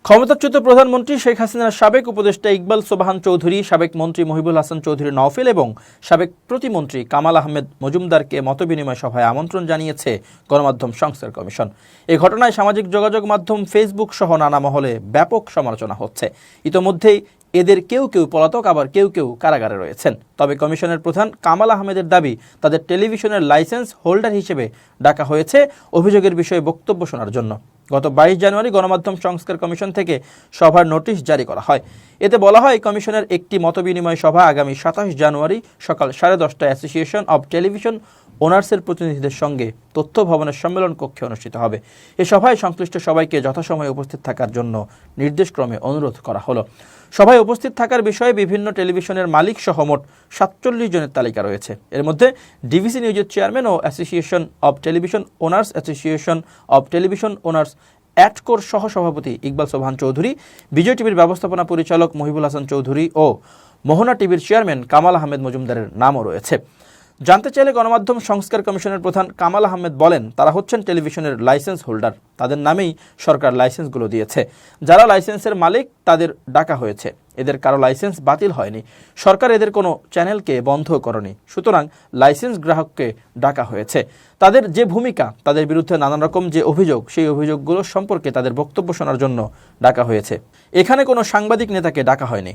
ক্ষমতাচ্যুত প্রধানমন্ত্রী শেখ হাসিনার সাবেক উপদেষ্টা ইকবাল সোবহান চৌধুরী, সাবেক মন্ত্রী মহিবুল হাসান চৌধুরী নওফেল এবং সাবেক প্রতিমন্ত্রী কামাল আহমেদ মজুমদারকে মতবিনিময় সভায় আমন্ত্রণ জানিয়েছে গণমাধ্যম সংস্কার কমিশন। এই ঘটনায় সামাজিক যোগাযোগ মাধ্যম ফেসবুক সহ নানা মহলে ব্যাপক সমালোচনা হচ্ছে। ইতোমধ্যেই এদের কেউ কেউ পলাতক, আবার কেউ কেউ কারাগারে রয়েছেন। তবে কমিশনের প্রধান কামাল আহমেদের দাবি, তাদের টেলিভিশনের লাইসেন্স হোল্ডার হিসেবে ডাকা হয়েছে অভিযোগের বিষয়ে বক্তব্য শোনার জন্য। গত 22 জানুয়ারি গণমাধ্যম সংস্কার কমিশন থেকে সভার নোটিশ জারি করা হয়। এতে বলা হয়, কমিশনের একটি মতবিনিময় সভা আগামী 27 জানুয়ারি সকাল 10:30টায় অ্যাসোসিয়েশন অব টেলিভিশন ওনার্সের প্রতিনিধিদের সঙ্গে তথ্য ভবনের সম্মেলন কক্ষে অনুষ্ঠিত হবে। এ সভায় সংশ্লিষ্ট সবাইকে যথাসময়ে উপস্থিত থাকার জন্য নির্দেশক্রমে অনুরোধ করা হলো। সভায় উপস্থিত থাকার বিষয়ে বিভিন্ন টেলিভিশনের মালিক সহ মোট 47 জনের তালিকা রয়েছে। এর মধ্যে ডিভিসি নিউজের চেয়ারম্যান ও association of television owners, association of television owners অ্যাটকোর সহসভাপতি ইকবাল সোবহান চৌধুরী, বিজয় টিভির ব্যবস্থাপনা পরিচালক মহিবুল হাসান চৌধুরী ও মোহনা টিভির চেয়ারম্যান কামাল আহমেদ মজুমদারের নামও রয়েছে। জানতে চাইলে গণমাধ্যম সংস্কার কমিশনের প্রধান কামাল আহমেদ বলেন, তারা হচ্ছেন টেলিভিশনের লাইসেন্স হোল্ডার, তাদের নামেই সরকার লাইসেন্সগুলো দিয়েছে। যারা লাইসেন্সের মালিক তাদের ডাকা হয়েছে, এদের কারো লাইসেন্স বাতিল হয়নি। সরকার এদের কোনো চ্যানেলকে বন্ধ করেনি, সুতরাং লাইসেন্স গ্রাহককে ডাকা হয়েছে। তাদের যে ভূমিকা, তাদের বিরুদ্ধে নানান রকম যে অভিযোগ, সেই অভিযোগগুলো সম্পর্কে তাদের বক্তব্য শোনার জন্য ডাকা হয়েছে। এখানে কোনো সাংবাদিক নেতাকে ডাকা হয়নি।